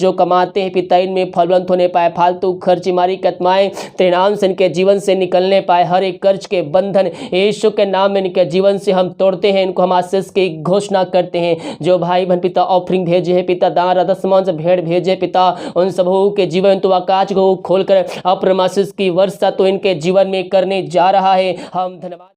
जो कमाते हैं पिता इनमें फलवंत होने पाए, फालतू खर्चीमारी की आत्माएं तेरे नाम से इनके जीवन से निकलने पाए, हर एक कर्ज के बंधन यीशु के नाम में इनके जीवन से हम तोड़ते हैं, इनको हम आशीष की घोषणा करते हैं। जो भाई बहन पिता ऑफरिंग भेजे हैं पिता, दान दशमांश भेड़ भेजे पिता, उन सबों के जीवन तो आकाश को खोलकर अप्रम आशीष की वर्षा तो इनके जीवन में करने जा रहा है। हम धन्यवाद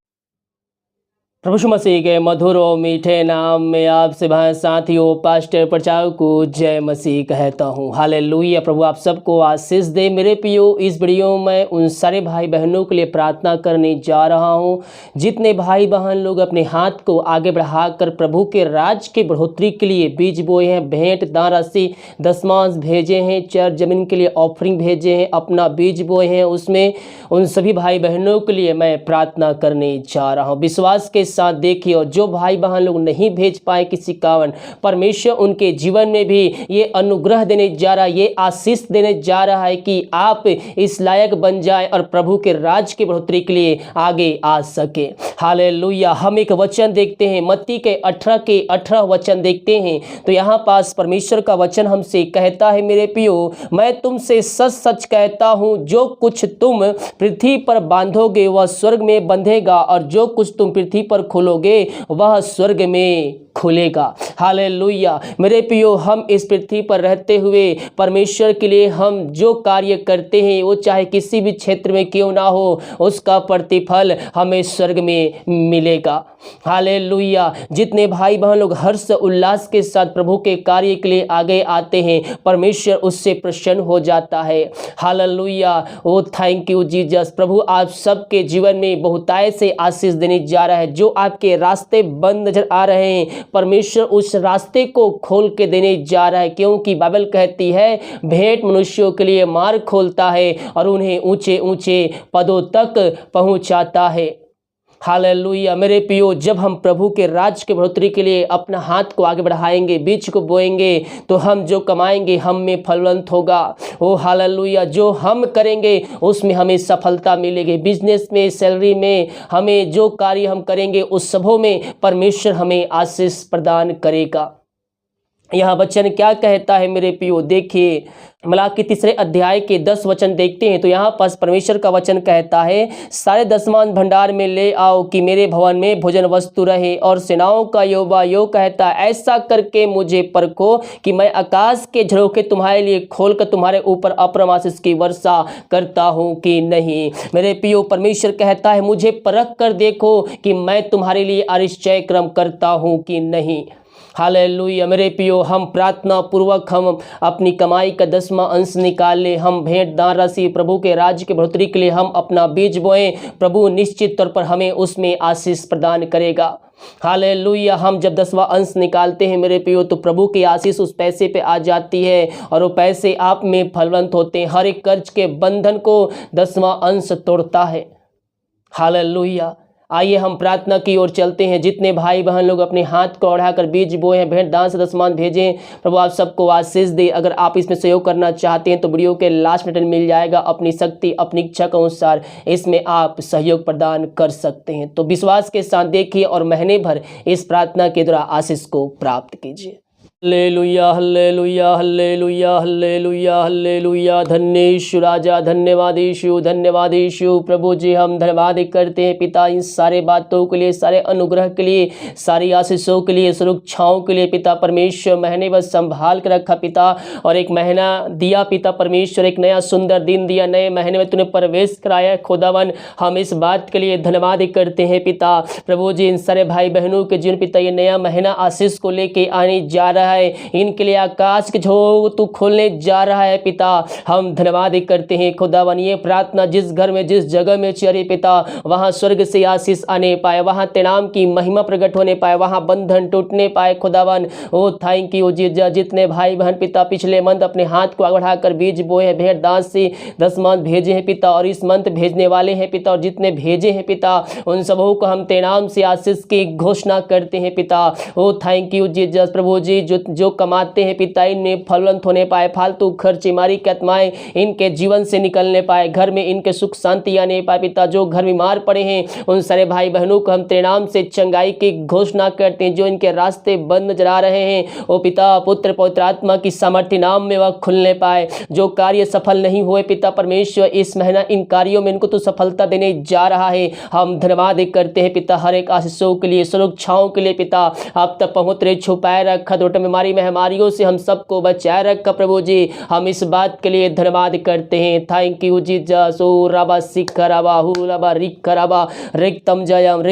प्रभु यीशु मसीह के मधुर और मीठे नाम में आपसे भाई साथियों पास्टर प्रचारक को जय मसीह कहता हूँ। हालेलुया। प्रभु आप सबको आशीष दे। मेरे प्रियो, इस वीडियो में उन सारे भाई बहनों के लिए प्रार्थना करने जा रहा हूँ जितने भाई बहन लोग अपने हाथ को आगे बढ़ाकर प्रभु के राज के बढ़ोतरी के लिए बीज बोए हैं, भेंट दान राशि दशमांश भेजे हैं, चर जमीन के लिए ऑफरिंग भेजे हैं, अपना बीज बोए हैं, उसमें उन सभी भाई बहनों के लिए मैं प्रार्थना करने जा रहा हूँ। विश्वास के साथ देखिए, और जो भाई बहन लोग नहीं भेज पाए किसी कारण, परमेश्वर उनके जीवन में भी ये अनुग्रह देने जा रहा है, ये आशीष देने जा रहा है कि आप इस लायक बन जाए और प्रभु के राज की बढ़ोतरी के लिए आगे आ सके। हालेलुया। हम एक वचन देखते हैं, मत्ती के 18 के 18 वचन देखते हैं, तो यहाँ पास परमेश्वर का वचन हमसे कहता है, मेरे प्रियो मैं तुमसे सच सच कहता हूँ, जो कुछ तुम पृथ्वी पर बांधोगे वह स्वर्ग में बंधेगा, और जो कुछ तुम पृथ्वी पर खोलोगे वह स्वर्ग में खुलेगा। हालेलुया। मेरे प्रियो, हम इस पृथ्वी पर रहते हुए परमेश्वर के लिए हम जो कार्य करते हैं वो चाहे किसी भी क्षेत्र में क्यों ना हो, उसका प्रतिफल हमें स्वर्ग में मिलेगा। हालेलुया। जितने भाई बहन लोग हर्ष उल्लास के साथ प्रभु के कार्य के लिए आगे आते हैं, परमेश्वर उससे प्रसन्न हो जाता है। Hallelujah. Oh thank you Jesus. प्रभु आप सबके जीवन में बहुतायत से आशीष देने जा रहा है। जो आपके रास्ते बंद नजर आ रहे हैं, परमेश्वर उस रास्ते को खोल के देने जा रहा है, क्योंकि बाइबल कहती है भेंट मनुष्यों के लिए मार्ग खोलता है और उन्हें ऊंचे ऊंचे पदों तक पहुंचाता है। हालेलुया। मेरे प्रियो, जब हम प्रभु के राज के बढ़ोतरी के लिए अपना हाथ को आगे बढ़ाएंगे, बीज को बोएंगे, तो हम जो कमाएंगे हम में फलवंत होगा। ओ हालेलुया। जो हम करेंगे उसमें हमें सफलता मिलेगी। बिजनेस में, सैलरी में, हमें जो कार्य हम करेंगे उस सबों में परमेश्वर हमें आशीष प्रदान करेगा। यहाँ वचन क्या कहता है मेरे प्रियो, देखिए मलाकी 3 अध्याय के 10 वचन देखते हैं, तो यहाँ पास परमेश्वर का वचन कहता है, सारे दशमांश भंडार में ले आओ कि मेरे भवन में भोजन वस्तु रहे। और सेनाओं का यहोवा यो कहता है, ऐसा करके मुझे परखो कि मैं आकाश के झरोखे तुम्हारे लिए खोलकर तुम्हारे ऊपर अप्रम आशीष की वर्षा करता हूँ कि नहीं। मेरे प्रियो, परमेश्वर कहता है मुझे परख कर देखो कि मैं तुम्हारे लिए आश्चर्य क्रम करता हूँ कि नहीं। हालेलुया। मेरे प्रियो, हम प्रार्थना पूर्वक हम अपनी कमाई का 10वां अंश निकाल ले, हम भेंट दान राशि प्रभु के राज्य के बढ़ोतरी के लिए हम अपना बीज बोएं, प्रभु निश्चित तौर पर हमें उसमें आशीष प्रदान करेगा। हालेलुया। हम जब 10वां अंश निकालते हैं मेरे प्रियो, तो प्रभु की आशीष उस पैसे पे आ जाती है और वो पैसे आप में फलवंत होते हैं। हर एक कर्ज के बंधन को 10वां अंश तोड़ता है। हालेलुया। आइए हम प्रार्थना की ओर चलते हैं। जितने भाई बहन लोग अपने हाथ को बढ़ाकर बीज बोए हैं, भेंट दान से दशमांश भेजें, प्रभु आप सबको आशीष दे। अगर आप इसमें सहयोग करना चाहते हैं तो वीडियो के लास्ट में मिल जाएगा, अपनी शक्ति अपनी इच्छा के अनुसार इसमें आप सहयोग प्रदान कर सकते हैं। तो विश्वास के साथ देखिए और महीने भर इस प्रार्थना के द्वारा आशीष को प्राप्त कीजिए। Hallelujah hallelujah hallelujah hallelujah hallelujah. धन्य यीशु राजा, धन्यवाद यीशु, धन्यवाद यीशु। प्रभु जी हम धन्यवाद करते हैं पिता इन सारे बातों के लिए, सारे अनुग्रह के लिए, सारी आशीषों के लिए, सुरक्षाओं के लिए। पिता परमेश्वर महीने बस संभाल कर रखा पिता, और एक महीना दिया पिता परमेश्वर, एक नया सुंदर दिन दिया, नए महीने में तूने प्रवेश कराया खुदावन। हम इस बात के लिए धन्यवाद करते हैं पिता। प्रभु जी इन सारे भाई बहनों के जीवन पिता ये नया महीना आशीष को लेके आने जा रहा है, इनके लिए आकाश के झरोखे तू खोलने जा रहा है पिता। हम धन्यवाद करते हैं खुदावन। ये प्रार्थना जिस घर में जिस जगह में चले पिता, वहां स्वर्ग से आशीष आने पाए, वहां तेरे नाम की महिमा प्रकट होने पाए, वहां बंधन टूटने पाए खुदावन। ओ थैंक यू जीसस। जितने भाई बहन पिता पिछले मंथ अपने हाथ को आगे बढ़ाकर बीज बोए हैं, भेंट दान से दशमांश भेजे हैं पिता, और इस मंथ भेजने वाले हैं पिता, और जितने भेजे हैं पिता उन सबों को हम तेरे नाम से आशीष की घोषणा करते हैं पिता। ओ थैंक यू जीसस। प्रभु जी जो कमाते हैं पिता इनमें फलवंत होने पाए, फालतू खर्च बीमारी की आत्माएं इनके जीवन से निकलने पाए, घर में इनके सुख शांति आने पाए पिता। जो घर बीमार पड़े हैं उन सारे भाई बहनों को हम तेरे नाम से चंगाई की घोषणा करते हैं। जो इनके रास्ते बंद नजर आ रहे हैं ओ पिता, पुत्र पवित्र आत्मा की सामर्थ्य नाम में वह खुलने पाए। जो कार्य सफल नहीं हुए पिता परमेश्वर, इस महीना इन कार्यों में इनको तो सफलता देने जा रहा है। हम धन्यवाद करते हैं पिता हर एक आशीषों के लिए, सुरक्षाओं के लिए पिता। अब तक पहुँच छुपाए रखा, दुष्ट बीमारी महामारियों से हम सबको बचाए रखा प्रभु जी। हम इस बात के लिए धन्यवाद करते हैं। Thank you Jesus. ओ रबा सिकरबा हुलबा रिकरबा रिक्तम जयम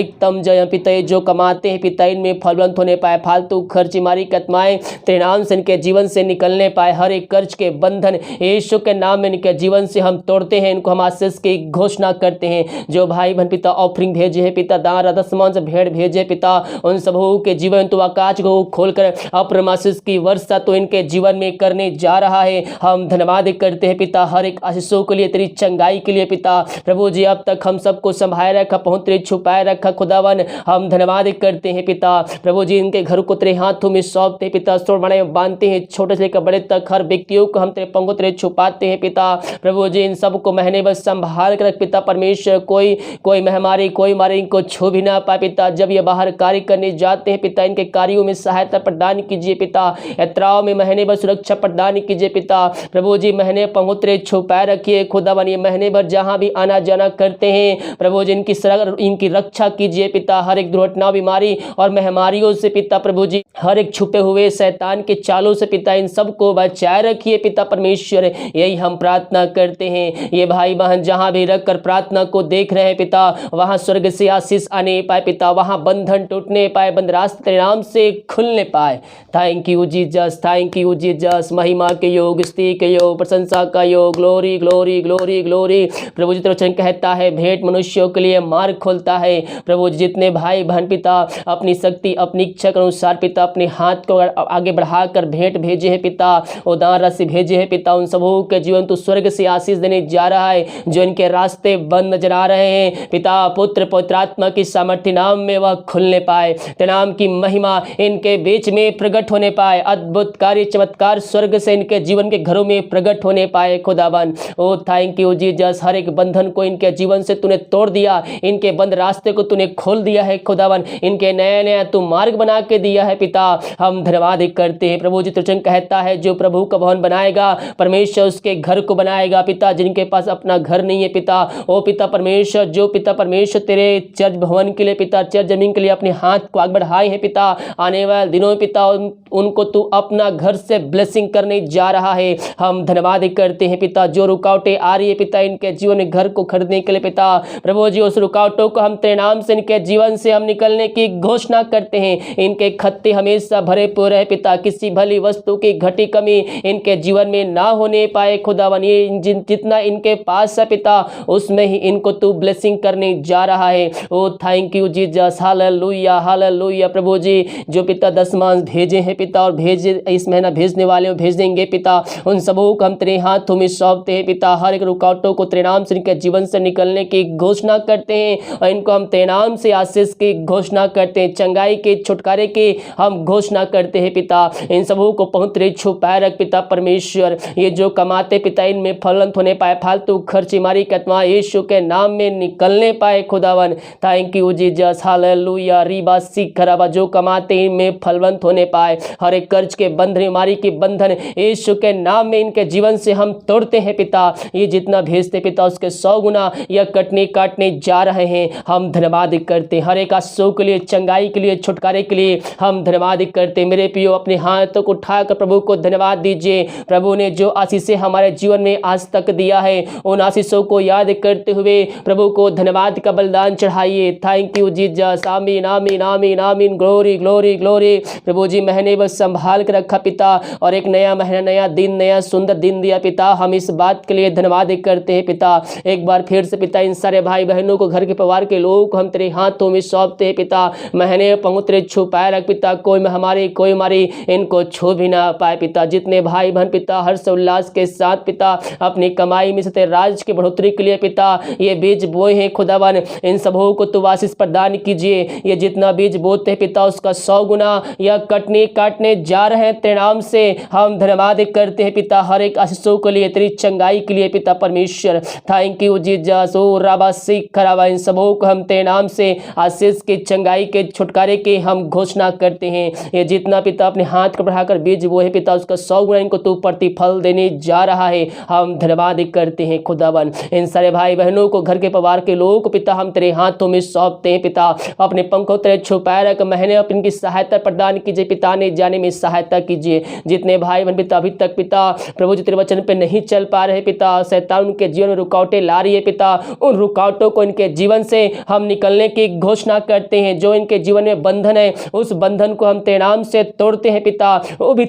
पिता। ये जो कमाते हैं पिता इनमें फलवंत होने पाए, फालतू खर्च बीमारी की आत्माएं तेरे नाम से इनके जीवन से निकलने पाए। हर एक कर्ज के बंधन यीशु के नाम में इनके जीवन से हम तोड़ते हैं। इनको हम आशीष की घोषणा करते हैं। जो भाई बहन पिता ऑफरिंग भेजे हैं पिता, दान दशमांश भेड़ भेजे पिता, उन सबों के जीवन तो आकाश को खोलकर अप्रम आशीष की वर्षा तो इनके जीवन में करने जा रहा है। हम धन्यवाद करते हैं पिता हर एक आशीषों के लिए, तेरी चंगाई के लिए पिता। प्रभु जी अब तक हम सबको संभाले रखा, पहुँच छुपाए रखा खुदावन। हम धन्यवाद करते हैं पिता। प्रभु जी इनके घर को तेरे हाथों में सौंपते पिता, सोड़ बड़े बांधते हैं, छोटे से लेकर बड़े तक हर व्यक्तियों को हम तेरे पंखों तेरे छुपाते हैं पिता। प्रभु जी इन सबको महीने बस संभाल कर रख पिता परमेश्वर। कोई महामारी कोई मारे इनको छू भी ना पाए पिता। जब ये बाहर कार्य करने जाते हैं पिता, इनके कार्यों में सहायता प्रदान कीजिए पिता। यात्राओं में महीने भर सुरक्षा प्रदान कीजिए पिता। प्रभु जी महीने पंखों छुपाए रखिए खुदा बनिए। महीने भर जहाँ भी आना जाना करते हैं प्रभु जी इनकी रक्षा कीजिए पिता। हर एक दुर्घटना बीमारी और महामारियों से पिता प्रभु जी, हर एक छुपे हुए शैतान के चालों से पिता इन सबको बचाए रखिए पिता परमेश्वर। यही हम प्रार्थना करते हैं। ये भाई बहन जहाँ भी रखकर प्रार्थना को देख रहे हैं पिता, वहाँ स्वर्ग से आशीष आने पाए पिता, वहाँ बंधन टूटने पाए, बंद रास्ते तेरे नाम से खुलने पाए। Thank you Jesus, thank you Jesus. महिमा के योग, स्तुति के योग, प्रशंसा का योग, ग्लोरी ग्लोरी ग्लोरी ग्लोरी। प्रभु जी तेरा वचन कहता है भेंट मनुष्यों के लिए मार्ग खोलता है। प्रभु जी जितने भाई बहन पिता अपनी शक्ति अपनी इच्छा के अनुसार पिता अपने हाथ को आगे बढ़ाकर भेंट भेजे हैं पिता, उदार राशि भेजे हैं पिता, उन सबों के जीवन तो स्वर्ग से आशीष देने जा रहा है। जो इनके रास्ते बंद नजर आ रहे हैं पिता, पुत्र पवित्र आत्मा की सामर्थ्य नाम में वह खुलने पाए। तेरे नाम की महिमा इनके बीच में प्रकट होने पाए। अद्भुत कार्य चमत्कार स्वर्ग से इनके जीवन के घरों में प्रकट होने पाए खुदावन। ओ थैंक यू जीसस। हर एक बंधन को इनके जीवन से तूने तोड़ दिया, इनके बंद रास्ते को तूने खोल दिया है खुदावन। इनके नया नया तू मार्ग बना के दिया है पिता। हम धन्यवाद करते हैं। प्रभु जी तुझे कहता है जो प्रभु का भवन बनाएगा परमेश्वर उसके घर को बनाएगा पिता। जिनके पास अपना घर नहीं है पिता, ओ पिता परमेश्वर, जो पिता परमेश्वर तेरे चर्च भवन के लिए पिता, चर्च जमीन के लिए अपने हाथ को आगे बढ़ाए हैं पिता, आने वाले दिनों में पिता उनको तू अपना घर से ब्लेसिंग करने जा रहा है। हम धन्यवाद करते हैं पिता। जो रुकावटें आ रही है पिता इनके जीवन में घर को खरीदने के लिए पिता, प्रभु जी उस रुकावटों को हम तेरे नाम से इनके जीवन से हम निकलने की घोषणा करते हैं। इनके खत्ते हमेशा भरे पूरे है पिता, किसी भली वस्तु की घटी कमी इनके जीवन में ना होने पाए खुदावन। ये जितना इनके पास है पिता उसमें ही इनको तू ब्लेसिंग करने जा रहा है। Oh thank you Jesus, hallelujah hallelujah. प्रभु जी जो पिता दशमांश भेजे हैं पिता और भेजे इस महीना भेजने वाले हो भेज देंगे पिता, उन सबों को हम तेरे हाथों में सौंपते हैं पिता। हर एक रुकावटों को तेरे नाम से इनके जीवन से निकलने की घोषणा करते हैं और इनको हम तेरे नाम से आशीष की घोषणा करते हैं, चंगाई के छुटकारे की हम घोषणा करते हैं पिता। इन सबों को पहुँच छुपाए रख पिता परमेश्वर। ये जो कमाते पिता इनमें फलवंत होने पाए, फालतू खर्च बीमारी की आत्मा यीशु के नाम में निकलने पाए खुदावन। Thank you Jesus, hallelujah. रीबा सिखराबा जो कमाते इनमें फलवंत होने पाए, हर एक कर्ज के बंधन बीमारी के बंधन यीशु के नाम में इनके जीवन से हम तोड़ते हैं पिता। ये जितना भेजते पिता उसके 100 गुना यह काटने जा रहे हैं। हम धन्यवाद करते हर एक आशीषों के लिए, चंगाई के लिए, छुटकारे के लिए हम धन्यवाद करते। मेरे प्रियो अपने हाथों को उठाकर प्रभु को धन्यवाद दीजिए। प्रभु ने जो आशीषें हमारे जीवन में आज तक दिया है उन आशीषों को याद करते हुए प्रभु को धन्यवाद का बलिदान चढ़ाइए। थैंक यू जीसस, आमीन आमीन आमीन आमीन, ग्लोरी ग्लोरी ग्लोरी। प्रभु जी महीने बस संभाल कर रखा पिता और एक नया महीना, नया दिन, नया सुंदर दिन दिया पिता। हम इस बात के लिए धन्यवाद करते हैं पिता। एक बार फिर से पिता इन सारे भाई बहनों को, घर के परिवार के लोगों को हम तेरे हाथों में सौंपते हैं पिता। महीने पहुँच छुपाए रख पिता, कोई हमारी कोई हमारी इनको छू भी ना पाए पिता। जितने भाई बहन पिता हर्ष उल्लास के साथ पिता अपनी कमाई में से तेरे राज की बढ़ोतरी के लिए पिता ये बीज बोए हैं खुदावन, इन सबों को तू आशीष प्रदान कीजिए। ये जितना बीज बोते हैं पिता उसका 100 गुना या कटने काटने जा रहे हैं। तेरे नाम से हम धन्यवाद करते हैं पिता, हर एक आशीषों के लिए, तेरी चंगाई के लिए पिता परमेश्वर। Thank you Jesus. ओ राबा सीख खराबा, इन सबों को हम तेरे नाम से आशीष के, चंगाई के, छुटकारे के हम घोषणा करते हैं। ये जितना पिता अपने हाथ को बढ़ाकर बीज वो है पिता, उसका 100 गुना इनको तू प्रतिफल देने जा रहा है। हम धन्यवाद करते हैं खुदावन। इन सारे भाई बहनों को, घर के परिवार के लोगों को पिता हम तेरे हाथों में सौंपते हैं पिता। अपने पंखों तेरे छुपाए रख, महीने अपनी इनकी सहायता प्रदान कीजिए पिता, ने जाने में सहायता कीजिए। जितने भाई बहन पिता अभी तक पिता प्रभु जी तेरे वचन पे नहीं चल पा रहे पिता, शैतान उनके जीवन में रुकावटें ला रही है पिता, उन रुकावटों को इनके जीवन से हम निकलने की घोषणा करते हैं। जो इनके जीवन में बंधन है, उस बंधन को हम तेरे नाम से तोड़ते हैं पिता। वो भी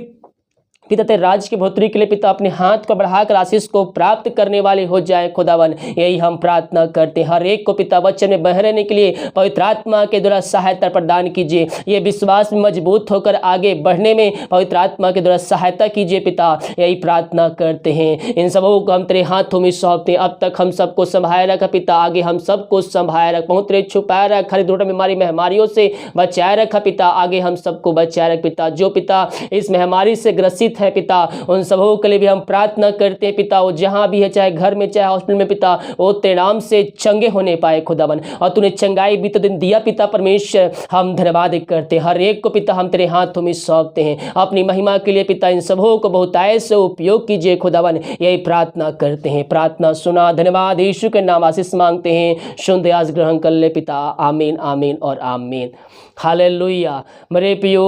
पिता तेरे राज्य की बढ़ोतरी के लिए पिता अपने हाथ को बढ़ाकर आशीष को प्राप्त करने वाले हो जाए खुदावन। यही हम प्रार्थना करते हैं। हर एक को पिता वचन में बह रहने के लिए पवित्र आत्मा के द्वारा सहायता प्रदान कीजिए। ये विश्वास में मजबूत होकर आगे बढ़ने में पवित्र आत्मा के द्वारा सहायता कीजिए पिता। यही प्रार्थना करते हैं। इन सबों को हम तेरे हाथों में सौंपते हैं। अब तक हम सबको संभाए रखा पिता, आगे हम सबको संभाए रख, बहुत तेरे छुपाए रख, हर दुर्घटना बीमारी महामारियों से बचाए रखा पिता, आगे हम सबको बचाए रख पिता। जो पिता इस महामारी से ग्रसित है पिता, उन सबों के लिए भी हम प्रार्थना करते हैं पिता। वो जहां भी है, चाहे घर में चाहे हॉस्पिटल में पिता, वो तेरे नाम से चंगे होने पाए खुदावन। और तूने चंगाई भी तो दिन दिया पिता परमेश्वर, हम धन्यवाद करते हैं। हर एक को पिता हम तेरे हाथों में सौंपते हैं। अपनी महिमा के लिए पिता इन सबों को बहुतायत से उपयोग कीजिए खुदावन। यही प्रार्थना करते हैं। प्रार्थना सुना, धन्यवाद यीशु के नाम आशीष मांगते हैं। सुन आज ग्रहण कर ले पिता। आमीन आमीन और आमीन। हालेलुया। मेरे प्रियो,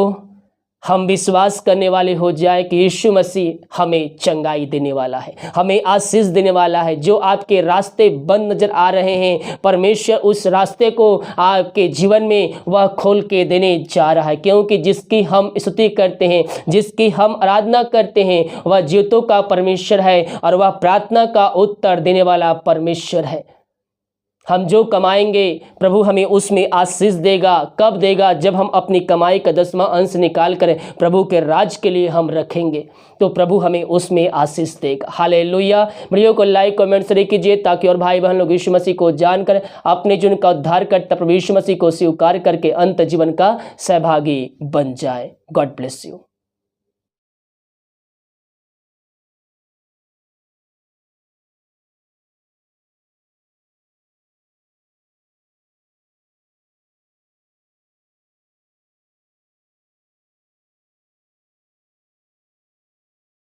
हम विश्वास करने वाले हो जाए कि यीशु मसीह हमें चंगाई देने वाला है, हमें आशीष देने वाला है। जो आपके रास्ते बंद नजर आ रहे हैं, परमेश्वर उस रास्ते को आपके जीवन में वह खोल के देने जा रहा है। क्योंकि जिसकी हम स्तुति करते हैं, जिसकी हम आराधना करते हैं, वह जीवतों का परमेश्वर है और वह प्रार्थना का उत्तर देने वाला परमेश्वर है। हम जो कमाएंगे प्रभु हमें उसमें आशीष देगा। कब देगा? जब हम अपनी कमाई का 10वां अंश निकाल कर प्रभु के राज के लिए हम रखेंगे, तो प्रभु हमें उसमें आशीष देगा। हालेलुया। वीडियो को लाइक कमेंट शेयर कीजिए ताकि और भाई बहन लोग यीशु मसीह को जानकर अपने जीवन का उद्धार करता प्रभु यीशु मसीह को स्वीकार करके अंत जीवन का सहभागी बन जाए। God bless you.